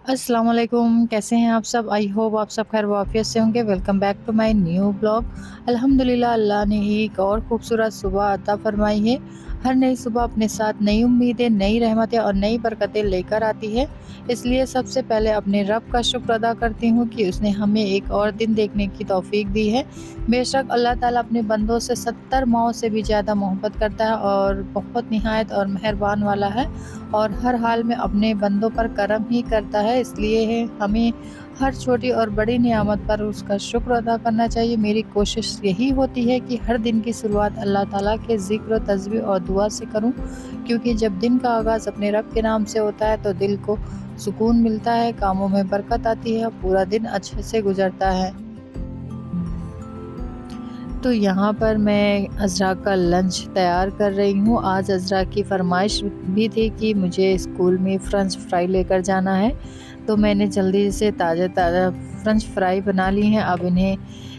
अस्सलाम वालेकुम, कैसे हैं आप सब? आई होप आप सब खैर वाफ़ियत से होंगे। Welcome back to my new blog. अल्हम्दुलिल्लाह अल्लाह ने एक और खूबसूरत सुबह अता फ़रमाई है। हर नई सुबह अपने साथ नई उम्मीदें, नई रहमतें और नई बरकतें लेकर आती है। इसलिए सबसे पहले अपने रब का शुक्र अदा करती हूँ कि उसने हमें एक और दिन देखने की तौफ़ीक दी है। बेशक अल्लाह ताला अपने बंदों से 70 माओं से भी ज़्यादा मोहब्बत करता है और बहुत निहायत और मेहरबान वाला है। और हर हाल में अपने बंदों पर करम ही करता है, इसलिए है हमें हर छोटी और बड़ी नियामत पर उसका शुक्र अदा करना चाहिए। मेरी कोशिश यही होती है कि हर दिन की शुरुआत अल्लाह ताला के ज़िक्र, तस्बीह और दुआ से करूं, क्योंकि जब दिन का आगाज़ अपने रब के नाम से होता है तो दिल को सुकून मिलता है, कामों में बरकत आती है, पूरा दिन अच्छे से गुजरता है। तो यहाँ पर मैं अज़रा का लंच तैयार कर रही हूँ। आज अज़रा की फ़रमाइश भी थी कि मुझे स्कूल में फ़्रेंच फ्राई लेकर जाना है, तो मैंने जल्दी से ताज़ा-ताज़ा फ़्रेंच फ्राई बना ली हैं। अब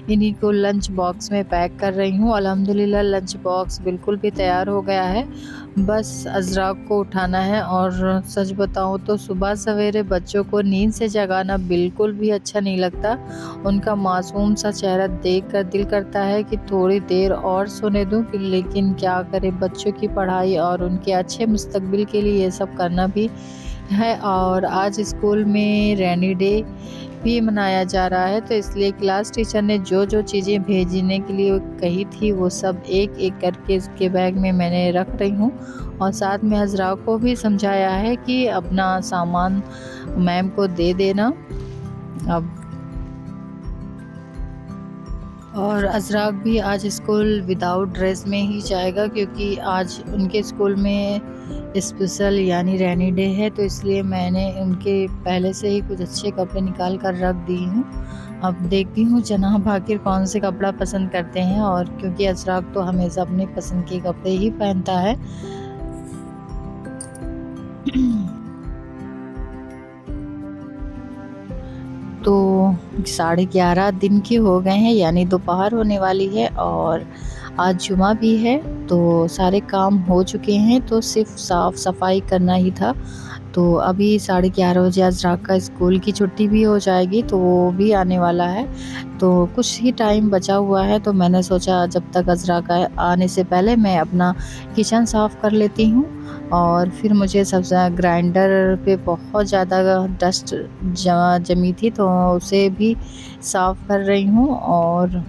इन्हीं को लंच बॉक्स में पैक कर रही हूँ। अल्हम्दुलिल्लाह लंच बॉक्स बिल्कुल भी तैयार हो गया है। बस अज़रा को उठाना है और सच बताऊँ तो सुबह सवेरे बच्चों को नींद से जगाना बिल्कुल भी अच्छा नहीं लगता। उनका मासूम सा चेहरा देखकर दिल करता है कि थोड़ी देर और सोने दूं, कि लेकिन क्या करें, बच्चों की पढ़ाई और उनके अच्छे मुस्तकबिल के लिए ये सब करना भी है। और आज स्कूल में रेनी डे भी मनाया जा रहा है, तो इसलिए क्लास टीचर ने जो चीज़ें भेजने के लिए कही थी वो सब एक-एक करके उसके बैग में मैंने रख रही हूँ। और साथ में हज़रा को भी समझाया है कि अपना सामान मैम को दे देना। अब और अज़राक भी आज स्कूल विदाउट ड्रेस में ही जाएगा, क्योंकि आज उनके स्कूल में स्पेशल यानी रेनी डे है, तो इसलिए मैंने उनके पहले से ही कुछ अच्छे कपड़े निकाल कर रख दी हूँ। अब देखती हूँ जनाब आखिर कौन से कपड़ा पसंद करते हैं, और क्योंकि अज़राक तो हमेशा अपने पसंद के कपड़े ही पहनता है। तो 11:30 दिन के हो गए हैं, यानी दोपहर होने वाली है और आज जुमा भी है, तो सारे काम हो चुके हैं, तो सिर्फ साफ़ सफाई करना ही था। तो अभी 11:30 बजे अज़रा का स्कूल की छुट्टी भी हो जाएगी, तो वो भी आने वाला है। तो कुछ ही टाइम बचा हुआ है, तो मैंने सोचा जब तक अज़रा का आने से पहले मैं अपना किचन साफ़ कर लेती हूँ। और फिर मुझे सबसे ग्राइंडर पे बहुत ज़्यादा डस्ट जमी थी, तो उसे भी साफ़ कर रही हूँ। और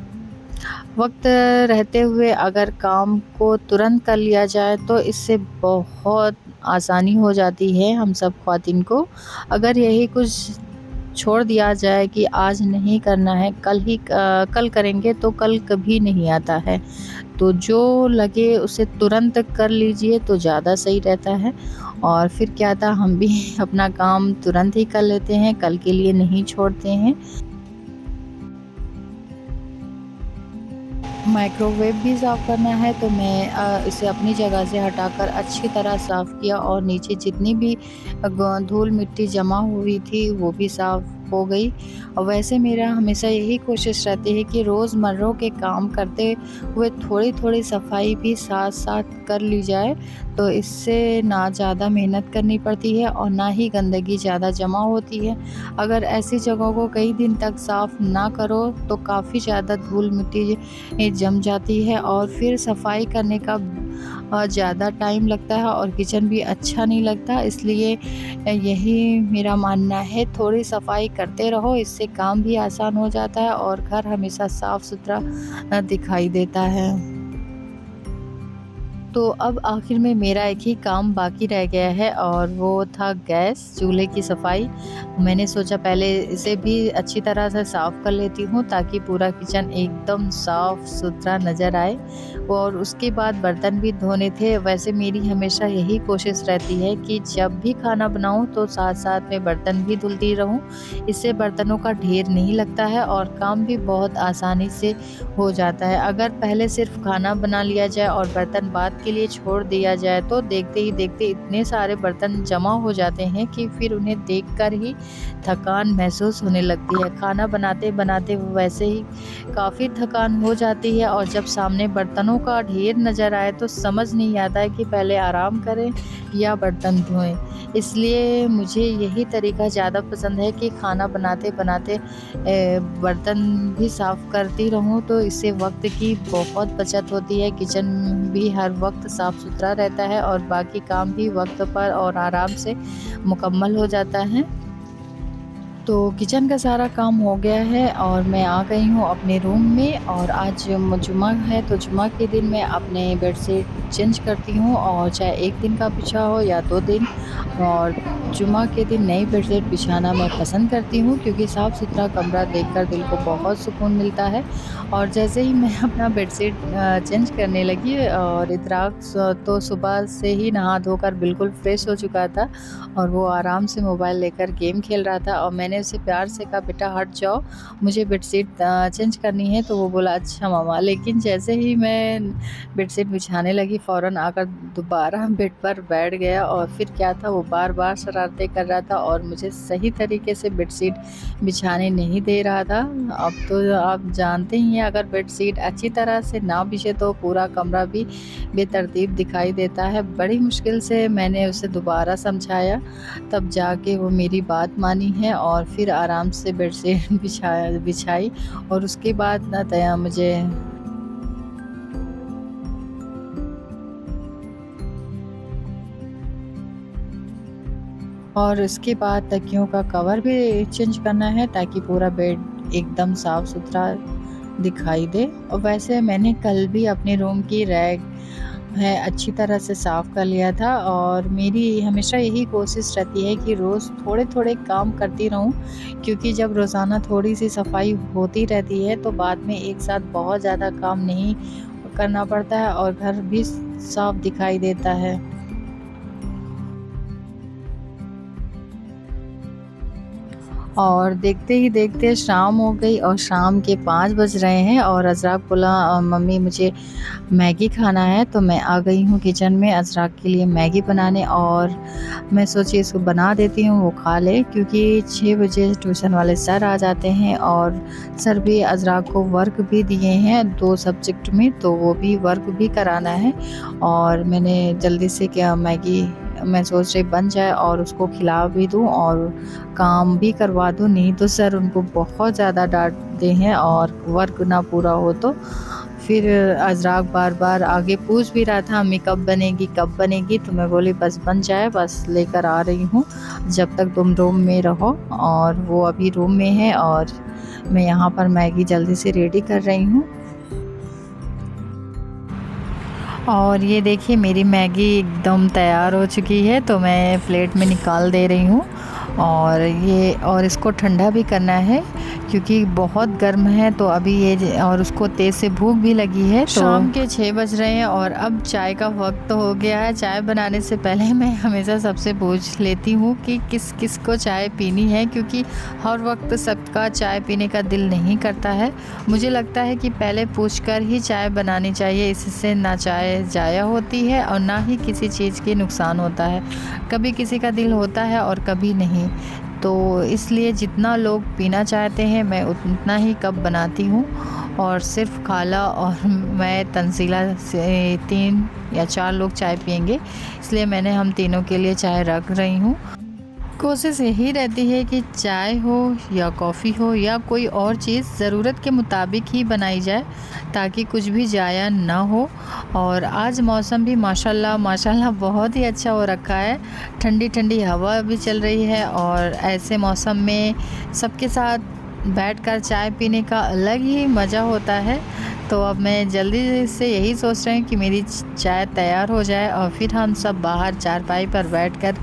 वक्त रहते हुए अगर काम को तुरंत कर लिया जाए तो इससे बहुत आसानी हो जाती है हम सब ख़वातीन को। अगर यही कुछ छोड़ दिया जाए कि आज नहीं करना है, कल करेंगे, तो कल कभी नहीं आता है। तो जो लगे उसे तुरंत कर लीजिए तो ज़्यादा सही रहता है। और फिर क्या था, हम भी अपना काम तुरंत ही कर लेते हैं, कल के लिए नहीं छोड़ते हैं। माइक्रोवेव भी साफ़ करना है, तो मैं इसे अपनी जगह से हटाकर अच्छी तरह साफ़ किया, और नीचे जितनी भी धूल मिट्टी जमा हुई थी वो भी साफ़ हो गई। और वैसे मेरा हमेशा यही कोशिश रहती है कि रोज़मर्रा के काम करते हुए थोड़ी-थोड़ी सफाई भी साथ-साथ कर ली जाए, तो इससे ना ज़्यादा मेहनत करनी पड़ती है और ना ही गंदगी ज़्यादा जमा होती है। अगर ऐसी जगहों को कई दिन तक साफ़ ना करो तो काफ़ी ज़्यादा धूल मिट्टी जम जाती है, और फिर सफाई करने का ज़्यादा टाइम लगता है और किचन भी अच्छा नहीं लगता। इसलिए यही मेरा मानना है, थोड़ी सफाई करते रहो, इससे काम भी आसान हो जाता है और घर हमेशा साफ़ सुथरा दिखाई देता है। तो अब आखिर में मेरा एक ही काम बाकी रह गया है, और वो था गैस चूल्हे की सफाई। मैंने सोचा पहले इसे भी अच्छी तरह से साफ़ कर लेती हूँ, ताकि पूरा किचन एकदम साफ़ सुथरा नज़र आए। और उसके बाद बर्तन भी धोने थे। वैसे मेरी हमेशा यही कोशिश रहती है कि जब भी खाना बनाऊँ तो साथ-साथ में बर्तन भी धुलती रहूँ। इससे बर्तनों का ढेर नहीं लगता है और काम भी बहुत आसानी से हो जाता है। अगर पहले सिर्फ़ खाना बना लिया जाए और बर्तन बाद के लिए छोड़ दिया जाए तो देखते ही देखते इतने सारे बर्तन जमा हो जाते हैं कि फिर उन्हें देखकर ही थकान महसूस होने लगती है। खाना बनाते बनाते वैसे ही काफ़ी थकान हो जाती है और जब सामने बर्तनों का ढेर नज़र आए तो समझ नहीं आता है कि पहले आराम करें या बर्तन धोएं। इसलिए मुझे यही तरीका ज़्यादा पसंद है कि खाना बनाते बनाते बर्तन भी साफ़ करती रहूं, तो इससे वक्त की बहुत बचत होती है। किचन भी हर वक्त साफ़ सुथरा रहता है और बाकी काम भी वक्त पर और आराम से मुकम्मल हो जाता है। तो किचन का सारा काम हो गया है और मैं आ गई हूँ अपने रूम में, और आज जुमा है तो जुमा के दिन मैं अपने बेडशीट चेंज करती हूँ, और चाहे 1 दिन का बिछा हो या 2 दिन। और जुमा के दिन नई बेडशीट बिछाना मैं पसंद करती हूँ क्योंकि साफ़ सुथरा कमरा देखकर दिल को बहुत सुकून मिलता है। और जैसे ही मैं अपना बेडशीट चेंज करने लगी, और इतराक तो सुबह से ही नहा धोकर बिल्कुल फ्रेश हो चुका था और वो आराम से मोबाइल लेकर गेम खेल रहा था, और मैंने उसे प्यार से कहा, बेटा हट जाओ, मुझे बेडशीट चेंज करनी है। तो वो बोला, अच्छा मम्मा। लेकिन जैसे ही मैं बेडशीट बिछाने लगी फ़ौरन आकर दोबारा बेड पर बैठ गया, और फिर क्या था, वो बार-बार शरारतें कर रहा था और मुझे सही तरीके से बेडशीट बिछाने नहीं दे रहा था। अब तो आप जानते ही हैं, अगर बेडशीट अच्छी तरह से ना बिछे तो पूरा कमरा भी बेतरतीब दिखाई देता है। बड़ी मुश्किल से मैंने उसे दोबारा समझाया, तब जाके वो मेरी बात मानी है और फिर आराम से बेडशीट बिछाई, और उसके बाद ना तया मुझे और उसके बाद तकियों का कवर भी चेंज करना है ताकि पूरा बेड एकदम साफ़ सुथरा दिखाई दे। और वैसे मैंने कल भी अपने रूम की रैक है अच्छी तरह से साफ़ कर लिया था, और मेरी हमेशा यही कोशिश रहती है कि रोज़ थोड़े-थोड़े काम करती रहूं, क्योंकि जब रोज़ाना थोड़ी-सी सफाई होती रहती है तो बाद में एक साथ बहुत ज़्यादा काम नहीं करना पड़ता है और घर भी साफ़ दिखाई देता है। और देखते ही देखते शाम हो गई और शाम के 5 बज रहे हैं, और अज़राक बोला, मम्मी मुझे मैगी खाना है। तो मैं आ गई हूँ किचन में अज़राक के लिए मैगी बनाने, और मैं सोची इसको बना देती हूँ, वो खा ले, क्योंकि 6 बजे ट्यूशन वाले सर आ जाते हैं, और सर भी अज़राक को वर्क भी दिए हैं 2 सब्जेक्ट में, तो वो भी वर्क भी कराना है। और मैंने जल्दी से क्या मैगी मैं सोच रही बन जाए और उसको खिला भी दूँ और काम भी करवा दूँ, नहीं तो सर उनको बहुत ज़्यादा डाँटते हैं और वर्क ना पूरा हो तो। फिर अज़राक बार-बार आगे पूछ भी रहा था, अम्मी कब बनेगी, कब बनेगी? तो मैं बोली बस बन जाए, बस लेकर आ रही हूँ, जब तक तुम रूम में रहो। और वो अभी रूम में है और मैं यहाँ पर मैगी जल्दी से रेडी कर रही हूँ। और ये देखिए मेरी मैगी एकदम तैयार हो चुकी है, तो मैं प्लेट में निकाल दे रही हूँ। और इसको ठंडा भी करना है क्योंकि बहुत गर्म है, तो अभी और उसको तेज़ से भूख भी लगी है। तो शाम के 6 बज रहे हैं और अब चाय का वक्त हो गया है। चाय बनाने से पहले मैं हमेशा सबसे पूछ लेती हूँ कि किस किस को चाय पीनी है, क्योंकि हर वक्त सबका चाय पीने का दिल नहीं करता है। मुझे लगता है कि पहले पूछकर ही चाय बनानी चाहिए, इससे ना चाय ज़ाया होती है और ना ही किसी चीज़ की नुकसान होता है। कभी किसी का दिल होता है और कभी नहीं, तो इसलिए जितना लोग पीना चाहते हैं मैं उतना ही कप बनाती हूँ। और सिर्फ़ खाला और मैं तंजीला से 3 या 4 लोग चाय पिएंगे, इसलिए मैंने हम तीनों के लिए चाय रख रही हूँ। कोशिश यही रहती है कि चाय हो या कॉफ़ी हो या कोई और चीज़ ज़रूरत के मुताबिक ही बनाई जाए, ताकि कुछ भी ज़ाया ना हो। और आज मौसम भी माशाल्लाह माशाल्लाह बहुत ही अच्छा हो रखा है, ठंडी ठंडी हवा भी चल रही है, और ऐसे मौसम में सबके साथ बैठकर चाय पीने का अलग ही मज़ा होता है। तो अब मैं जल्दी से यही सोच रही हूँ कि मेरी चाय तैयार हो जाए और फिर हम सब बाहर चारपाई पर बैठकर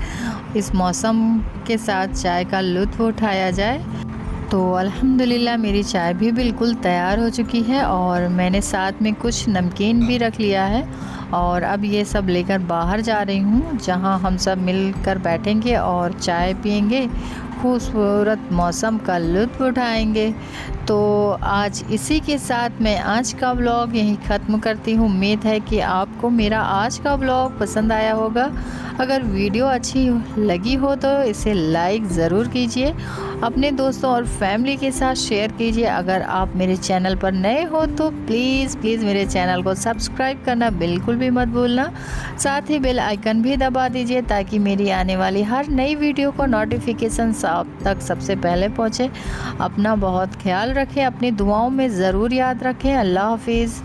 इस मौसम के साथ चाय का लुत्फ़ उठाया जाए। तो अल्हम्दुलिल्लाह मेरी चाय भी बिल्कुल तैयार हो चुकी है, और मैंने साथ में कुछ नमकीन भी रख लिया है, और अब ये सब लेकर बाहर जा रही हूँ, जहाँ हम सब मिलकर बैठेंगे और चाय पिएंगे खूबसूरत मौसम का लुत्फ़ उठाएँगे। तो आज इसी के साथ मैं आज का व्लॉग यहीं ख़त्म करती हूँ। उम्मीद है कि आपको मेरा आज का व्लॉग पसंद आया होगा। अगर वीडियो अच्छी लगी हो तो इसे लाइक ज़रूर कीजिए, अपने दोस्तों और फैमिली के साथ शेयर कीजिए। अगर आप मेरे चैनल पर नए हो तो प्लीज़ मेरे चैनल को सब्सक्राइब करना बिल्कुल भी मत भूलना। साथ ही बेल आइकन भी दबा दीजिए ताकि मेरी आने वाली हर नई वीडियो को नोटिफिकेशन आप तक सबसे पहले पहुँचे। अपना बहुत ख्याल रखें, अपनी दुआओं में ज़रूर याद रखें। अल्लाह हाफिज़।